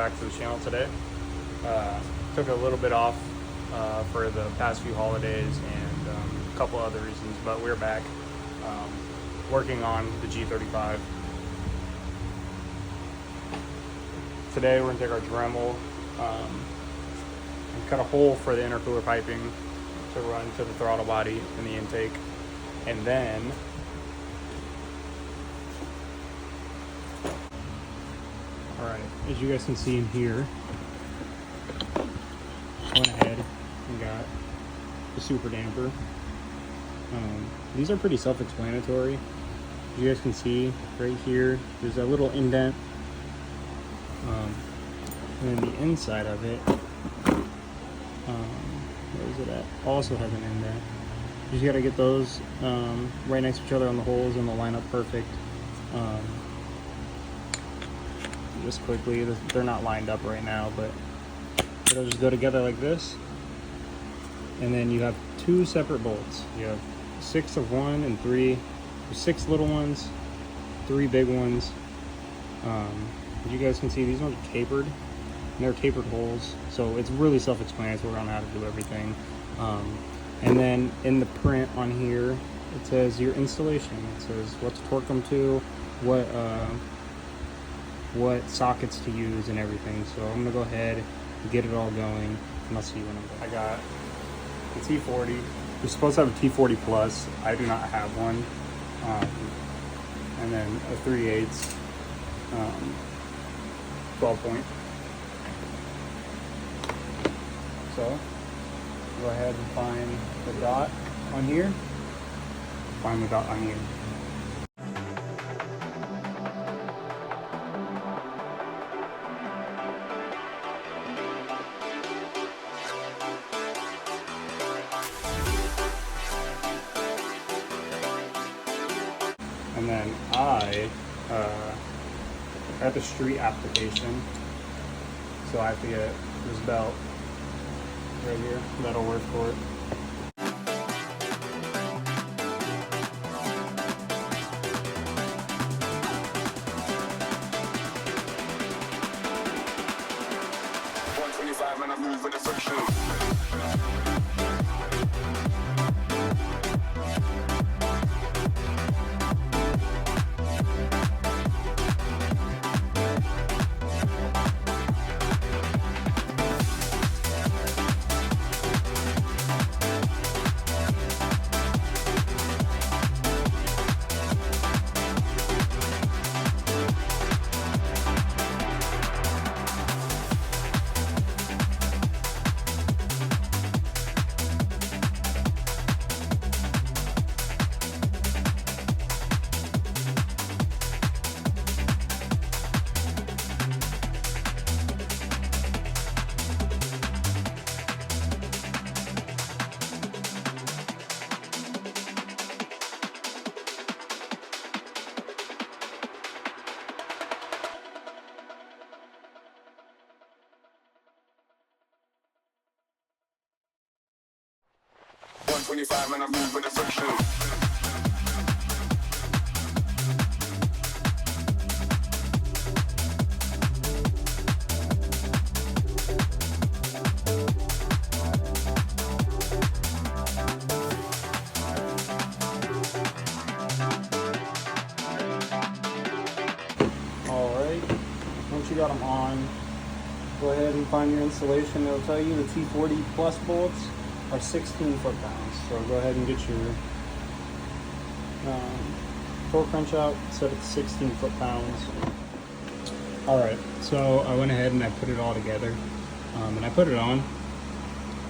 back to the channel today. Took a little bit off for the past few holidays and a couple other reasons, but we're back working on the G35. Today we're going to take our Dremel and cut a hole for the intercooler piping to run to the throttle body and the intake, and then alright, as you guys can see in here, went ahead and got the super damper. These are pretty self-explanatory. As you guys can see right here, there's a little indent, and then the inside of it, where is it at? Also has an indent. You just gotta get those right next to each other on the holes, and they'll line up perfect. Just quickly, they're not lined up right now, but it'll just go together like this. And then you have two separate bolts. You have 6 of one and 3. There's 6 little ones, 3 big ones. As you guys can see, these ones are tapered, and they're tapered holes, so it's really self-explanatory on how to do everything. And then in the print on here, it says your installation. It says what to torque them to, what sockets to use and everything. So I'm gonna go ahead and get it all going, and I'll see you when I'm done. I got the T40. You're supposed to have a T40 Plus. I do not have one. And then a 3/8 12 point. So go ahead and find the dot on here. Find the dot on here. And then I got the street application, so I have to get this belt right here. That'll work for it. And I move with the friction. And I move with the friction. Alright, once you got them on, go ahead and find your installation. It'll tell you the T40 Plus bolts are 16 foot-pounds. So go ahead and get your torque wrench out, set it to 16 foot-pounds. Alright, so I went ahead and I put it all together. And I put it on.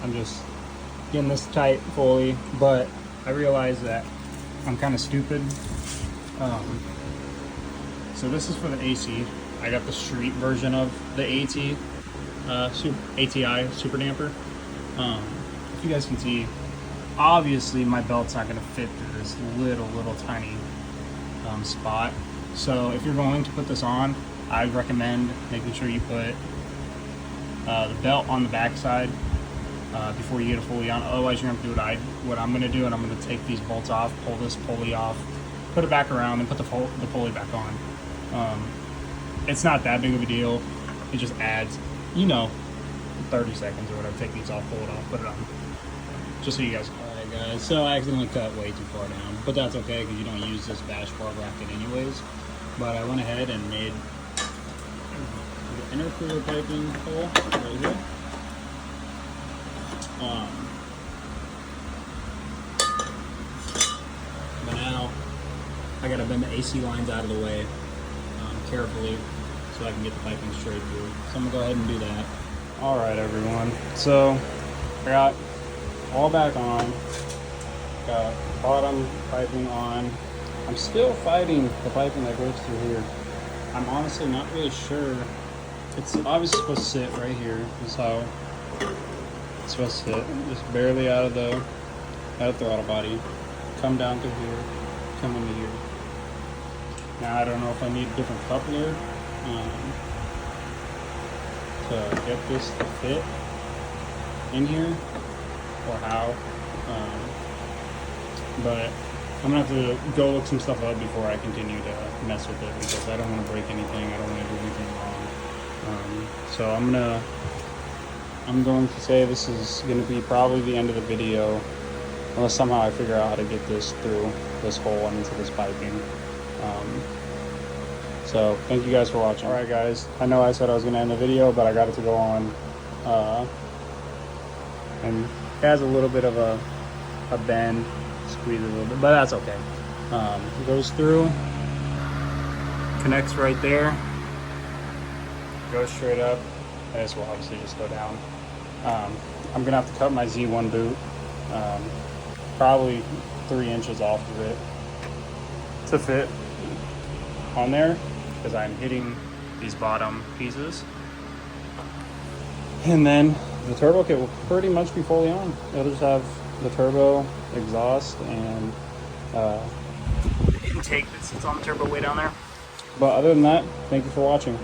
I'm just getting this tight fully, but I realized that I'm kind of stupid. So this is for the AC. I got the street version of the ATI super damper. If you guys can see, obviously my belt's not going to fit through this little tiny spot. So if you're going to put this on, I'd recommend making sure you put the belt on the back side before you get it fully on. Otherwise, you're going to have to do what I'm going to do, and I'm going to take these bolts off, pull this pulley off, put it back around, and put the pulley back on. It's not that big of a deal. it just adds, you know, 30 seconds or whatever. Take these off, pull it off, put it on. Just so you guys. Alright guys, so I accidentally cut way too far down, but that's okay because you don't use this bash bar bracket anyways. But I went ahead and made the intercooler piping hole right here. But now I gotta bend the AC lines out of the way carefully so I can get the piping straight through. So I'm gonna go ahead and do that. Alright everyone, so I got all back on, got bottom piping on. I'm still fighting the piping that goes through here. I'm honestly not really sure. It's obviously supposed to sit right here. This is how it's supposed to sit. Just barely out of the throttle body. Come down through here, come into here. Now I don't know if I need a different coupler to get this to fit in here or how. But I'm gonna have to go look some stuff up before I continue to mess with it because I don't want to break anything. I don't want to do anything wrong. So I'm going to say this is going to be probably the end of the video, unless somehow I figure out how to get this through this hole and into this piping. So thank you guys for watching. All right, guys. I know I said I was going to end the video, but I got it to go on. And it has a little bit of a bend. Squeeze it a little bit, but that's okay. It goes through, connects right there, goes straight up, and this will obviously just go down. I'm gonna have to cut my Z1 boot, probably 3 inches off of it to fit on there because I'm hitting these bottom pieces. And then the turbo kit will pretty much be fully on. It'll just have the turbo, exhaust, and the intake that sits on the turbo way down there. But other than that, thank you for watching.